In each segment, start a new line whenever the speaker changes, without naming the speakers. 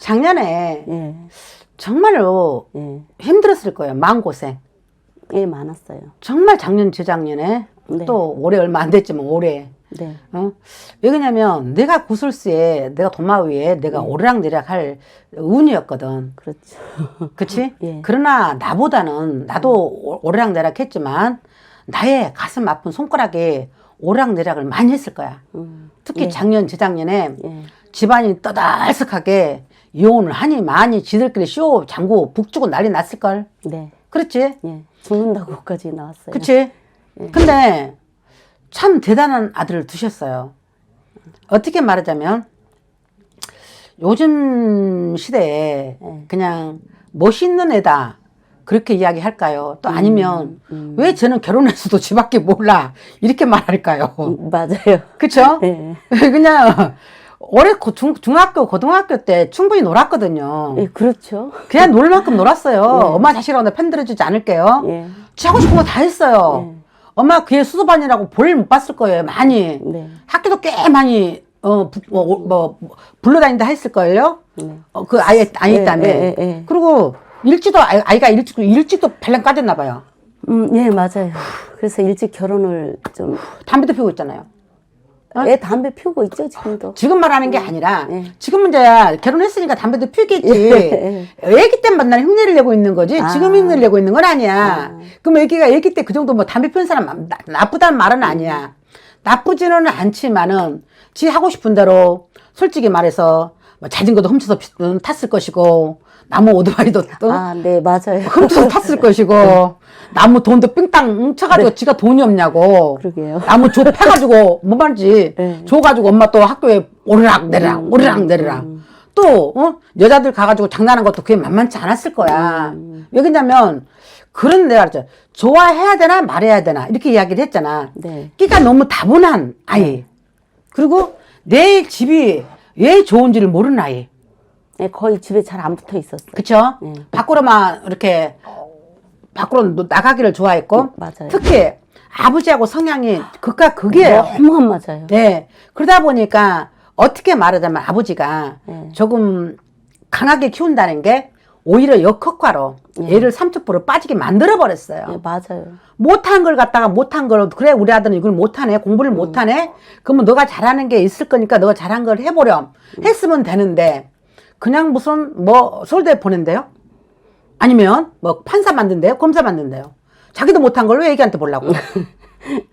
작년에
예.
정말로
예.
힘들었을 거예요. 마음고생.
예, 많았어요.
정말 작년, 재작년에
네.
또 올해 얼마 안 됐지만 올해.
네.
왜 그러냐면 내가 구슬수에 내가 도마위에 내가 오르락내리락 할 운이었거든.
그렇죠.
그치?
예.
그러나 나보다는 나도 오르락내리락 했지만 나의 가슴 아픈 손가락에 오르락내리락을 많이 했을 거야. 특히
예.
작년, 재작년에
예.
집안이 떠들썩하게 이혼을 하니 많이 지들끼리 쇼 장구 북주고 난리 났을걸.
네.
그렇지?
예. 죽는다고까지 나왔어요.
그치? 근데 참 대단한 아들을 두셨어요. 어떻게 말하자면 요즘 시대에 그냥 멋있는 애다 그렇게 이야기할까요? 또 아니면 왜 쟤는 결혼해서도 지밖에 몰라 이렇게 말할까요?
맞아요.
그쵸?
예.
그냥 올해 중학교, 고등학교 때 충분히 놀았거든요.
예, 그렇죠.
그냥 놀 만큼 놀았어요. 엄마 자식이라고 내가 편들어주지 않을게요.
예.
지 하고 싶은 거 다 했어요. 엄마 그의 수도반이라고 볼 못 봤을 거예요. 많이.
네.
학교도 꽤 많이 불러다닌다 했을걸요. 그 아이 때문에. 그리고 일찍도 아이가 일찍도 발령 까졌나 봐요.
예, 맞아요. 그래서 일찍 결혼을 좀.
담배도 피우고 있잖아요.
예, 담배 피우고 있죠, 지금도.
지금 말하는 게 아니라
예.
지금은 이제 결혼했으니까 담배도 피우겠지. 애기 때 만나는 흉내를 내고 있는 거지. 지금 흉내를 내고 있는 건 아니야. 그럼 애기 때 그 정도 뭐 담배 피운 사람 나쁘다는 말은 아니야. 나쁘지는 않지만은 지 하고 싶은 대로 솔직히 말해서 뭐 자전거도 훔쳐서 탔을 것이고 나무 오토바이도 또
네, 맞아요.
훔쳐서 탔을 것이고 나무 돈도 삥땅 뭉쳐가지고 지가 돈이 없냐고.
그러게요.
나무 줘 패가지고 뭐 말인지
네.
줘가지고 엄마 또 학교에 오르락 내리락 오르락 내리락 또 여자들 가가지고 장난한 것도 그게 만만치 않았을 거야. 왜 그러냐면 그런 내가 그랬죠. 좋아해야 되나 말해야 되나 이렇게 이야기를 했잖아.
네.
끼가 너무 다분한 아이. 그리고 내 집이 왜 좋은지를 모르는 아이.
예, 거의 집에 잘 안 붙어 있었어요.
그쵸? 밖으로만 이렇게 밖으로 나가기를 좋아했고
맞아요.
특히 아버지하고 성향이 극과 극이에요.
너무 안 맞아요.
네. 그러다 보니까 어떻게 말하자면 아버지가 조금 강하게 키운다는 게 오히려 역효과로 얘를 삼척부로 빠지게 만들어 버렸어요.
예, 맞아요.
못한 걸 갖다가 못한 걸 그래 우리 아들은 이걸 못하네 공부를 못하네 그러면 너가 잘하는 게 있을 거니까 너가 잘한 걸 해보렴 했으면 되는데 그냥 무슨 뭐 서울대 보낸대요? 아니면 뭐 판사 만든대요? 검사 만든대요? 자기도 못한 걸 왜 애기한테 보려고?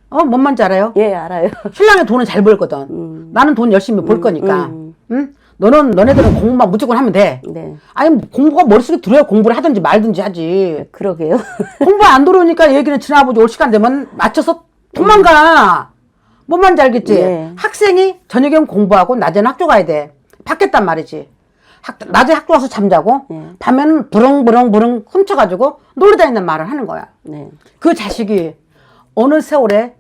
뭔 말인지 알아요?
예, 알아요.
신랑이 돈은 잘 벌거든. 나는 돈 열심히 벌 거니까. 응? 너네들은 공부만 무조건 하면 돼.
네.
아니 공부가 머릿속에 들어야 공부를 하든지 말든지 하지.
그러게요.
공부 안 들어오니까 얘기는 지나아버지 올 시간 되면 맞춰서 도망가. 뭔 말인지 알겠지?
네.
학생이 저녁엔 공부하고 낮에는 학교 가야 돼. 바뀌었단 말이지. 낮에 학교 와서 잠자고 밤에는 부릉부릉 훔쳐가지고 놀러 다닌다는 말을 하는 거야.
네.
그 자식이 어느 세월에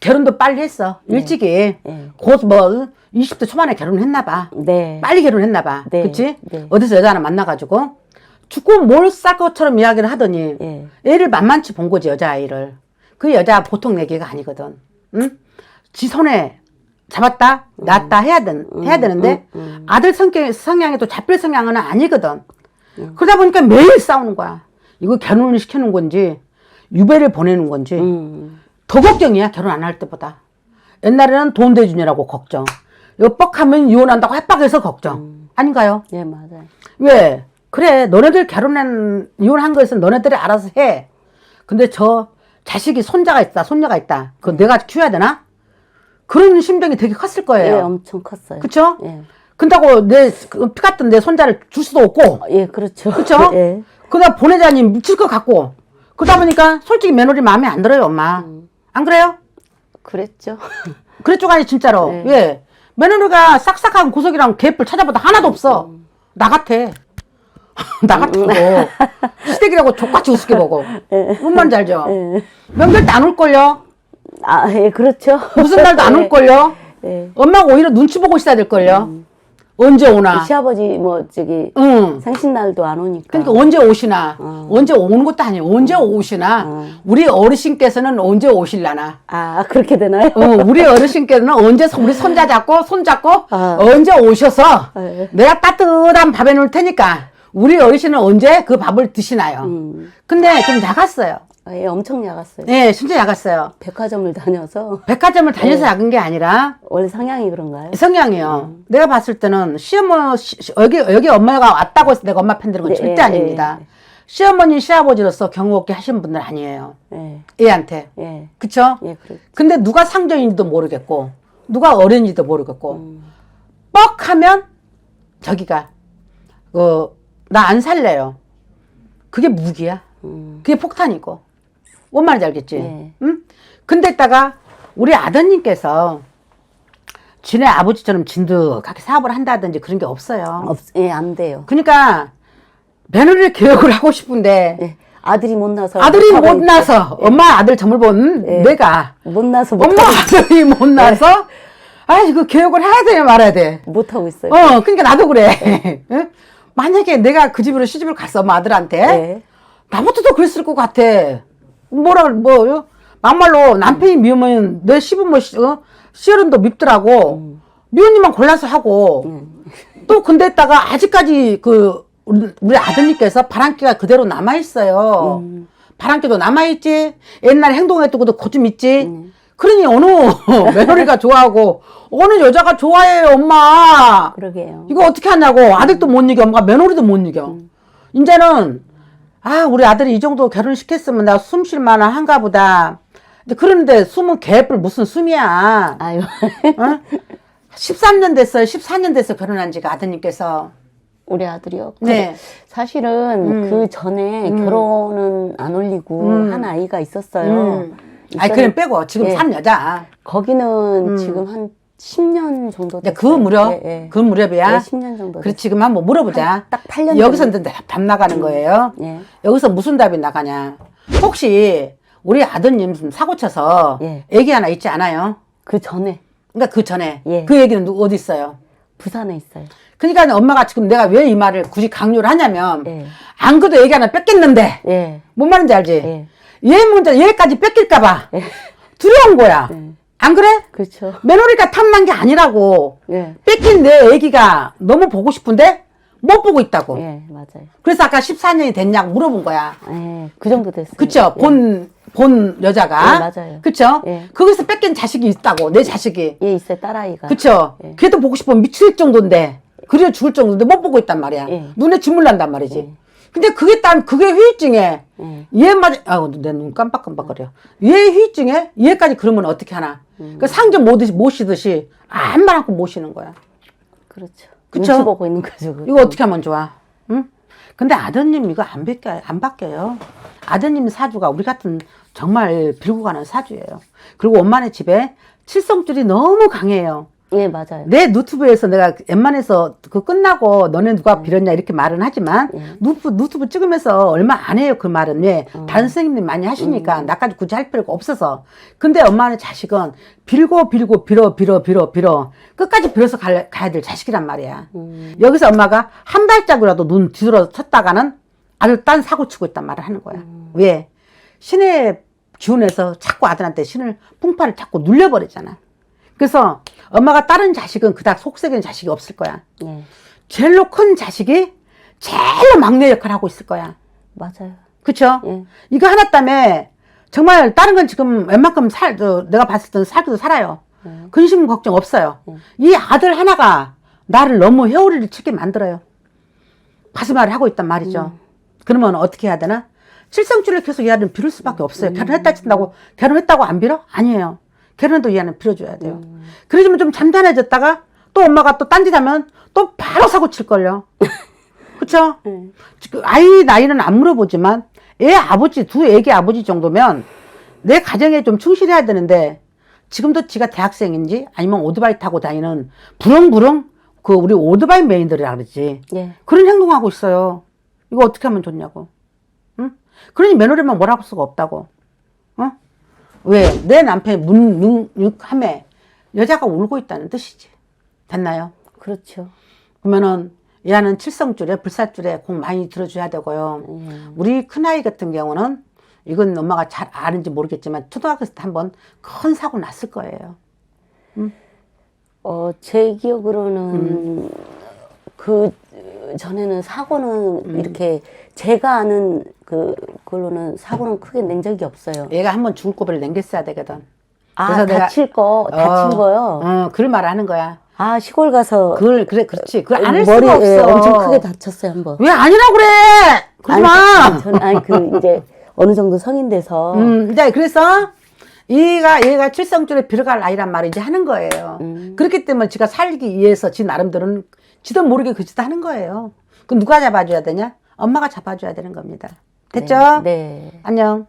결혼도 빨리 했어. 일찍이. 곧 뭐 20대 초반에 결혼했나 봐.
네.
빨리 결혼했나 봐.
네.
그치?
네.
어디서 여자 하나 만나가지고 죽고 뭘 쌀 것처럼 이야기를 하더니 애를 만만치 본 거지 여자아이를. 그 여자 보통 내기가 아니거든. 응? 지 손에 잡았다 낳았다 해야 되는데 아들 성향이 또 잡힐 성향은 아니거든. 그러다 보니까 매일 싸우는 거야. 이거 결혼을 시키는 건지 유배를 보내는 건지 더 걱정이야. 결혼 안 할 때보다. 옛날에는 돈 대주냐라고 걱정. 엿박하면 이혼한다고 협박해서 걱정. 아닌가요?
예, 맞아요.
왜? 그래 너네들 이혼한 거에서 너네들이 알아서 해. 근데 저 자식이 손자가 있다 손녀가 있다 그거 내가 키워야 되나? 그런 심정이 되게 컸을 거예요.
예, 엄청 컸어요.
그쵸?
예.
근다고 피 같은 내 손자를 줄 수도 없고.
예, 그렇죠.
그쵸?
예.
그러다 보내자니 미칠 것 같고. 그러다 보니까 솔직히 며느리 마음에 안 들어요, 엄마. 안 그래요?
그랬죠.
그랬죠, 아니, 진짜로.
네.
왜? 며느리가 싹싹한 구석이랑 개뿔 찾아보다 하나도 없어. 나 같아. 나 같은 거. 시댁이라고 족같이 우습게 보고. 뭔 말인지 알죠? 명절 때 안 올걸요?
예, 그렇죠.
무슨 날도 안 올걸요?
예.
엄마가 오히려 눈치 보고 있어야 될걸요? 언제 오나.
시아버지 뭐 저기
응.
생신날도 안 오니까.
그러니까 언제 오시나. 언제 오는 것도 아니에요. 언제 오시나. 우리 어르신께서는 언제 오실라나.
아, 그렇게 되나요?
우리 어르신께서는 언제 우리 손자 잡고 손 잡고 언제 오셔서
네.
내가 따뜻한 밥 해놓을 테니까 우리 어르신은 언제 그 밥을 드시나요? 근데 좀 나갔어요.
예, 엄청 야갔어요.
네, 진짜 나갔어요.
백화점을 다녀서.
백화점을 다녀서 야간 게 아니라
원래 성향이 그런가요?
성향이요. 내가 봤을 때는 여기 엄마가 왔다고 해서 내가 엄마 팬들은 건
네,
절대 아닙니다. 시어머니, 시아버지로서 경우 없게 하신 분들 아니에요.
예.
애한테.
예.
그쵸?
예, 그래.
근데 누가 상정인지도 모르겠고, 누가 어른인지도 모르겠고, 뻑 하면, 저기가, 나 안 살래요. 그게 무기야. 그게 폭탄이고. 뭔 말인지 알겠지?
네.
응? 근데다가, 우리 아드님께서, 지네 아버지처럼 진득하게 사업을 한다든지 그런 게 없어요.
예, 안 돼요.
그러니까, 며느리 교육을 하고 싶은데,
예. 아들이 못 나서.
아들이 못
못하고
나서, 엄마 아들 점을 본 내가,
못 나서
엄마
못하고,
아들이 못 나서, 아, 이거 교육을 해야 돼, 말아야 돼.
못하고 있어요.
그러니까 나도 그래. 응? 만약에 내가 그 집으로 시집을 갔어, 엄마 아들한테.
예.
나부터도 그랬을 것 같아. 막말로 남편이 미우면 내 시부모, 시어른도 밉더라고. 미우님만 골라서 하고. 또 근데다가 아직까지 우리 아드님께서 바람기가 그대로 남아있어요. 바람기도 남아있지. 옛날 행동했던 것도 고좀 있지. 그러니 어느 며느리가 좋아하고 어느 여자가 좋아해요, 엄마.
그러게요.
이거 어떻게 하냐고. 아들도 못 이겨, 엄마가 며느리도 못 이겨. 이제는 우리 아들이 이 정도 결혼시켰으면 나 숨 쉴 만한 한가 보다. 근데 그런데 숨은 개뿔 무슨 숨이야.
아유.
어? 13년 됐어요. 14년 됐어 결혼한 지가 아드님께서.
우리 아들이요?
네.
사실은 그 전에 결혼은 안 올리고 한 아이가 있었어요.
아니 그럼 빼고 지금
예.
산 여자.
거기는 지금 한 10년 정도
이제
됐어요.
그 무렵?
예, 예.
그 무렵이야?
예, 10년 정도
그래 지금 한번 물어보자.
딱 8년
여기서 이제 답 나가는 거예요.
예.
여기서 무슨 답이 나가냐. 혹시 우리 아드님 좀 사고 쳐서
예.
애기 하나 있지 않아요?
그 전에
그러니까 그 전에
예.
그 얘기는 어디 있어요?
부산에 있어요.
그러니까 엄마가 지금 내가 왜 이 말을 굳이 강요를 하냐면
예.
안 그래도 애기 하나 뺏겼는데
예.
뭔 말인지 알지?
예.
얘 먼저 얘까지 뺏길까봐
예.
두려운 거야.
예.
안 그래?
그렇죠.
며느리가 탐난 게 아니라고.
예.
뺏긴 내 애기가 너무 보고 싶은데 못 보고 있다고.
예, 맞아요.
그래서 아까 14년이 됐냐고 물어본 거야.
예, 그 정도 됐어요.
그쵸?
예.
본 여자가.
예, 맞아요.
그쵸?
예.
거기서 뺏긴 자식이 있다고, 내 자식이.
예, 있어요. 딸아이가.
그쵸?
예.
걔도 보고 싶으면 미칠 정도인데, 그려 죽을 정도인데 못 보고 있단 말이야.
예.
눈에 진물 난단 말이지.
예.
근데 그게 후유증에,
예.
내 눈 깜빡깜빡거려. 얘 후유증에, 얘까지 그러면 어떻게 하나. 그 상점 모시듯이 아무 말 않고 모시는 거야.
그렇죠.
그쵸?
눈치 보고 있는 거죠. 그것도.
이거 어떻게 하면 좋아? 응? 근데 아드님 이거 안 바뀌어요. 아드님 사주가 우리 같은 정말 빌고 가는 사주예요. 그리고 엄마네 집에 칠성줄이 너무 강해요.
예, 맞아요.
내 유튜브에서 내가 웬만해서 그 끝나고 너네 누가 빌었냐 이렇게 말은 하지만 유튜브 찍으면서 얼마 안 해요 그 말은. 왜? 다른 선생님들이 많이 하시니까 나까지 굳이 할 필요가 없어서. 근데 엄마는 자식은 빌고 빌어 끝까지 빌어서 가야 될 자식이란 말이야. 여기서 엄마가 한 발짝이라도 눈 뒤돌아 섰다가는 아주 딴 사고 치고 있단 말을 하는 거야. 왜? 신의 기운에서 자꾸 아들한테 신을 풍파를 자꾸 눌려버리잖아. 그래서 엄마가 다른 자식은 그닥 속썩이는 자식이 없을 거야.
예,
제일로 큰 자식이 제일로 막내 역할을 하고 있을 거야.
맞아요.
그쵸?
예.
이거 하나 때문에 정말 다른 건 지금 웬만큼 내가 봤을 때는 살기도 살아요. 근심 걱정 없어요. 이 아들 하나가 나를 너무 회오리를 치게 만들어요. 가슴앓이 하고 있단 말이죠. 그러면 어떻게 해야 되나? 칠성줄을 계속 이 아들은 빌을 수밖에 없어요. 결혼했다 친다고 결혼했다고 안 빌어? 아니에요. 결혼도 이 아는 빌어줘야 돼요. 그러지만 좀 잔잔해졌다가 또 엄마가 또 딴짓하면 또 바로 사고 칠걸요. 그쵸? 아이 나이는 안 물어보지만 애 아버지, 두 애기 아버지 정도면 내 가정에 좀 충실해야 되는데 지금도 지가 대학생인지 아니면 오토바이 타고 다니는 부릉부릉 우리 오토바이 메인들이라 그러지.
예.
그런 행동하고 있어요. 이거 어떻게 하면 좋냐고. 응? 그러니 며느리만 뭐라고 할 수가 없다고. 어? 왜? 내 남편이 문능육함에 여자가 울고 있다는 뜻이지. 됐나요?
그렇죠.
그러면은 얘는 칠성줄에 불사줄에 공 많이 들어줘야 되고요. 우리 큰아이 같은 경우는 이건 엄마가 잘 아는지 모르겠지만 초등학교 때 한번 큰 사고 났을 거예요.
제 기억으로는 그 전에는 사고는 이렇게 제가 아는 그걸로는 사고는 크게 낸 적이 없어요.
얘가 한번 죽을 고비를 남겼어야 되거든.
아, 다친 거요?
그걸 말하는 거야.
아, 시골 가서.
그렇지. 그걸 안 할
머리에
수가 없어.
엄청 크게 다쳤어요, 한 번.
왜 아니라고 그래! 그러지 마!
저는, 이제, 어느 정도 성인 돼서.
이제 그래서, 얘가 칠성줄에 들어갈 아이란 말을 이제 하는 거예요. 그렇기 때문에 지가 살기 위해서 지 나름대로는 지도 모르게 그 짓 하는 거예요. 그 누가 잡아줘야 되냐? 엄마가 잡아줘야 되는 겁니다. 됐죠?
네.
안녕.